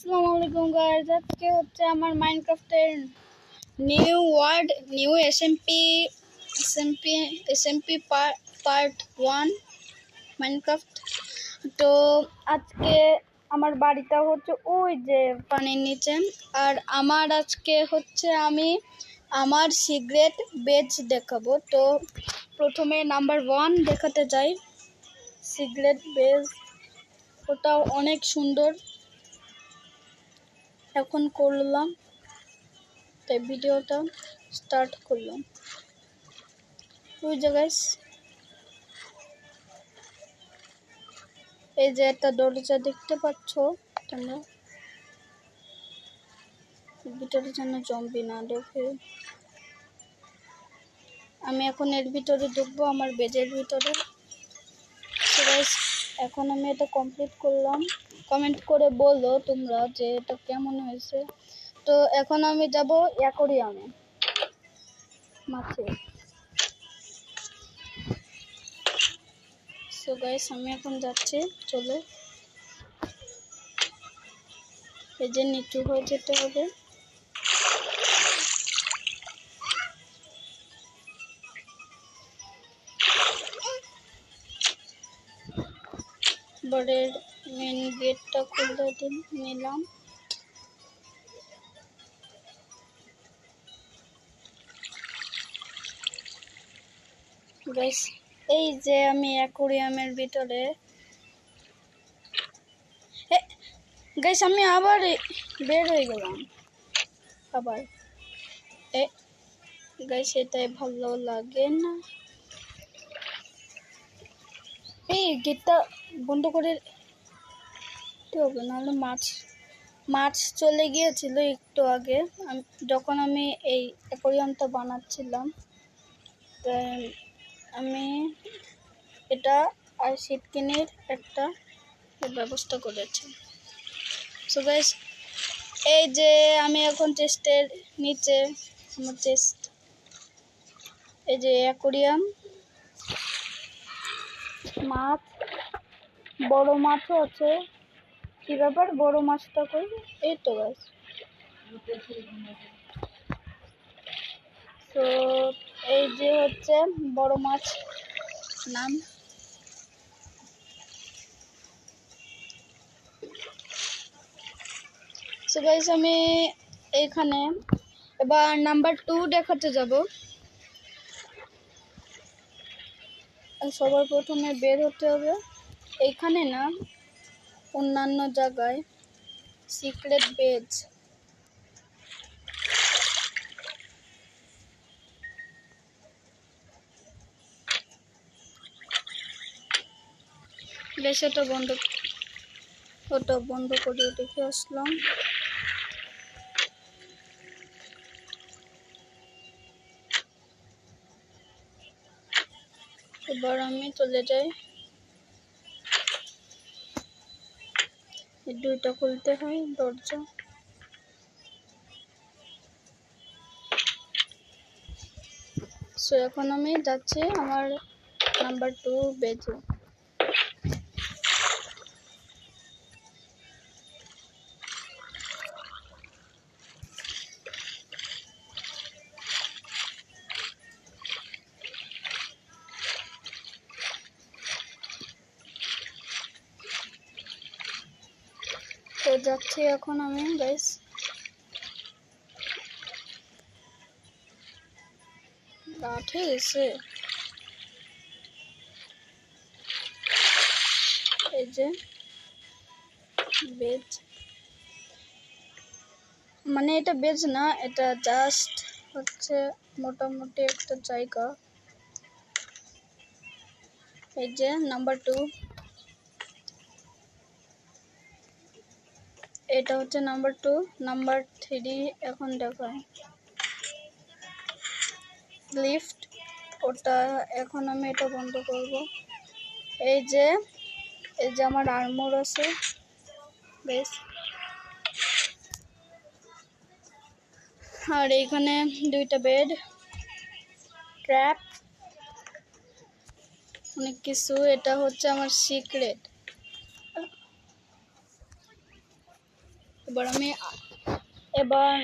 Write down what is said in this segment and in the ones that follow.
আসসালামু আলাইকুম গাইস, আজকে হচ্ছে আমার মাইনক্রাফটের new world new SMP part 1 Minecraft. তো আজকে আমার বাড়িটা হচ্ছে ওই যে পানির নিচে, আর আমার আজকে হচ্ছে আমি আমার সিক্রেট বেজ দেখাবো। তো প্রথমে নাম্বার 1 দেখাতে যাই, সিক্রেট বেজ। ওটাও অনেক সুন্দর। এখন করলাম, তাই ভিডিওটা স্টার্ট করলাম। ওই জায়গায় এই যে একটা দরজা দেখতে পাচ্ছ তোমরা, ভিতরে যেন জম্বি না ঢোকে। আমি এখন এর ভিতরে ঢুকবো, আমার বেজের ভিতরে। এখন আমি এটা কমপ্লিট করলাম। কমেন্ট করে বলো তোমরা যে এটা কেমন হয়েছে। তো এখন আমি যাব অ্যাকোরিয়ামে, মাছে। সো গাইস, আমি এখন যাচ্ছি। চলো, এই যে নিচু হয়ে যেতে হবে। বাড়ির মেন গেটটা খুলে নিলাম। গাইস, এই যে আমি অ্যাকোরিয়ামের ভিতরে। গাইস, আমি আবার বের হয়ে গেলাম আবার। গাইস, এটাই ভালো লাগে না। এই গেটটা বন্ধ করে দিতে হবে, নাহলে মাছ চলে গিয়েছিল একটু আগে যখন আমি এই অ্যাকোরিয়ামটা বানাচ্ছিলাম। তাই আমি এটা আর সিটকিনির একটা ব্যবস্থা করেছি। সো গাইস, এই যে আমি এখন চেস্টের নিচে, আমার চেস্ট, এই যে অ্যাকোরিয়াম, মাছ, বড় মাছও আছে। কি ব্যাপার, বড় মাছটা কই? এই তো গাইস। তো এই যে হচ্ছে বড় মাছ নাম। সো গাইস, আমি এইখানে এবার নাম্বার 2 দেখাতে যাব। সবার প্রথমে বের হতে হবে, এইখানে না, অন্যান্য জায়গায়। Secret base. বেশ, ওটা বন্ধ করে দেখে আসলাম। এবার আমি চলে যাই। এই দুইটা খুলতে হয় দরজা। সো এখন আমি যাচ্ছি আমার নাম্বার 2 বেজে। তো যাচ্ছি এখন আমি গাইস। ঠিক আছে, এই যে বেজ, মানে এটা বেজ না, এটা জাস্ট হচ্ছে মোটামুটি একটা জায়গা। এই যে নাম্বার 2, এটা হচ্ছে নাম্বার 2। নাম্বার 3 এখন দেখায় লিফট, ওটা এখন আমি এটা বন্ধ করব। এই যে আমার আর্মর আছে বেশ। আর এইখানে দুইটা বেড, ট্র্যাপ, অনেক কিছু। এটা হচ্ছে আমার সিক্রেট এবার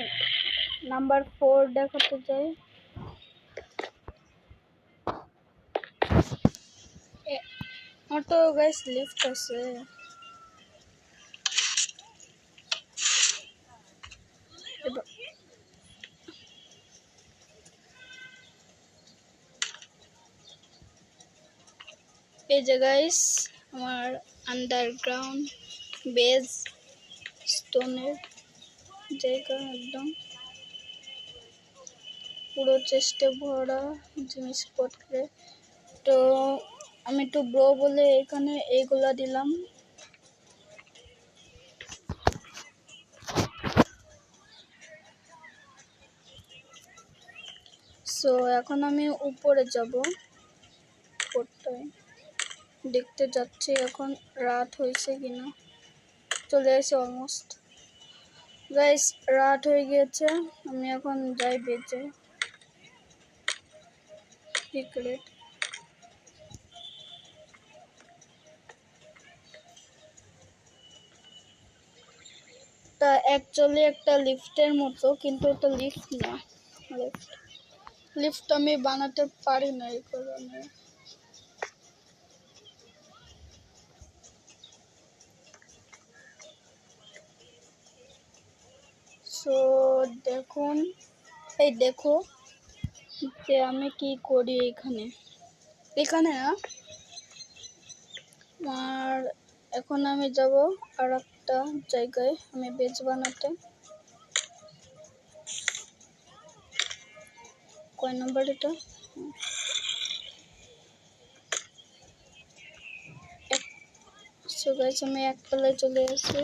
নাম্বার 4 দেখাতে চাই। আমার তো গাইস লিফট আছে। এই যে গাইস আমার আন্ডারগ্রাউন্ড বেজ স্টোনের জায়গা, একদম পুরো চেষ্টা ভরা জিনিসপত্রে। তো আমি একটু ব্রো বলে এখানে এইগুলা দিলাম। সো এখন আমি উপরে যাব, দেখতে যাচ্ছি এখন রাত হয়েছে কিনা। চলে এসে অলমোস্ট গাইস, রাত হয়ে গিয়েছে। আমি এখন যাই বেজে সিক্রেট। তা অ্যাকচুয়ালি একটা লিফটের মতো, কিন্তু এটা লিফট না। লিফট আমি বানাতে পারি না এই কারণে। সো দেখুন, এই দেখো যে আমি কি করি এখানে না। আর এখন আমি যাব আর একটা জায়গায় আমি বেজ বানাতে। কয় নাম্বার এটা? সো গাইস আমি একতলায় চলে আসি।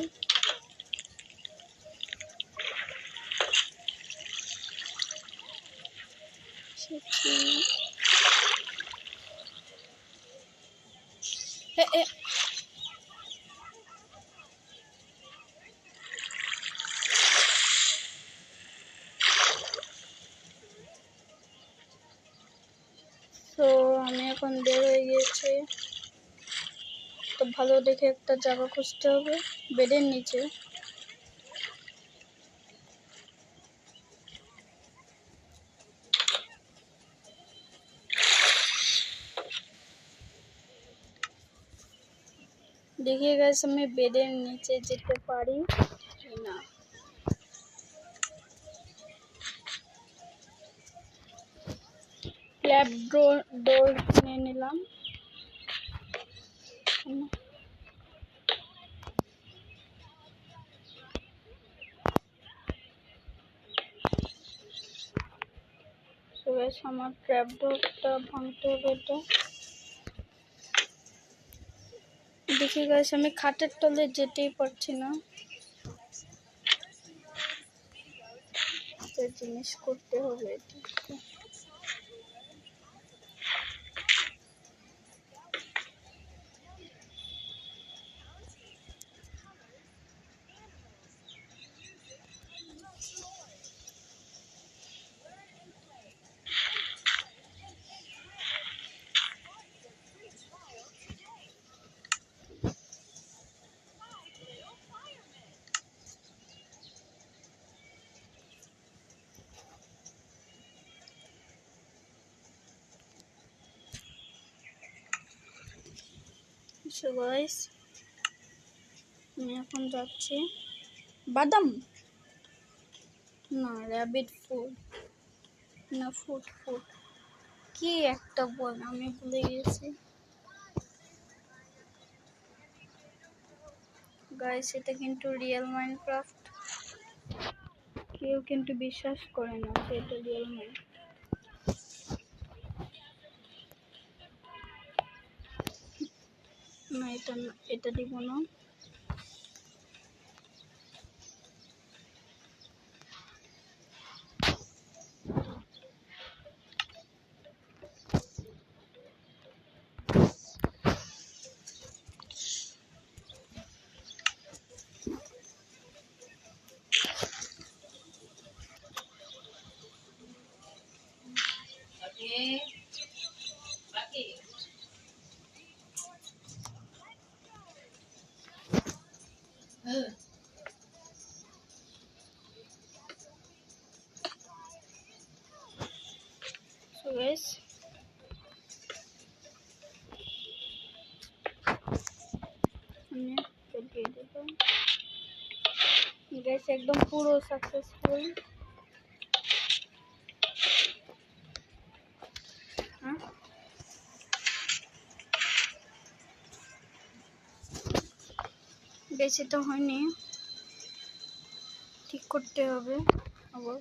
তো আমি এখন বের হয়ে গিয়েছি। তো ভালো দেখে একটা জায়গা খুঁজতে হবে বেডের নিচে। দেখে গেছে আমি বেডের নিচে যেতে পারি না। ক্ল্যাপ ডোর কিনে নিলাম। আমার ট্র্যাপ ডোরটা ভাঙতে হবে। এটা দেখি গাইস আমি খাটের তলে যেতেই পারছি না। জিনিস করতে হবে এটা। সো গাইস আমি এখন যাচ্ছি। বাদাম না, র্যাবিট ফুড না, ফুড কি একটা বল, আমি ভুলে গেছি গাইস। এটা কিন্তু রিয়েল মাইনক্রাফট। কেউ কিন্তু বিশ্বাস করে না যে এটা রিয়েল মাইনক্রাফট। না, এটা দিব না। গাইস। গাইস একদম পুরো সাকসেসফুল। বেশি তো হয়নি, ঠিক করতে হবে আবার।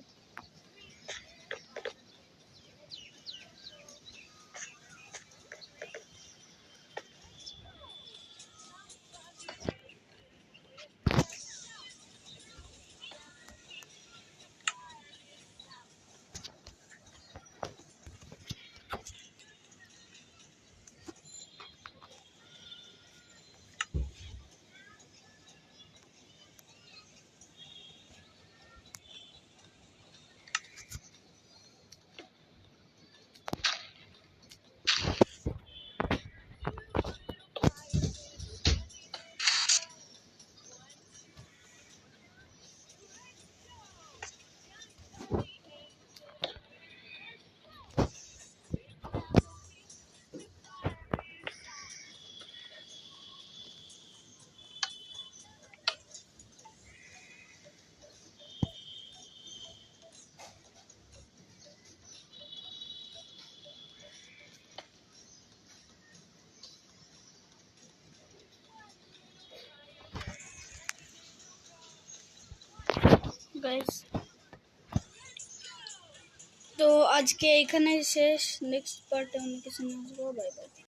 গাইস তো আজকে এখানে শেষ, নেক্সট পার্টে অন্য কিছু নিয়ে আসবো। Bye bye.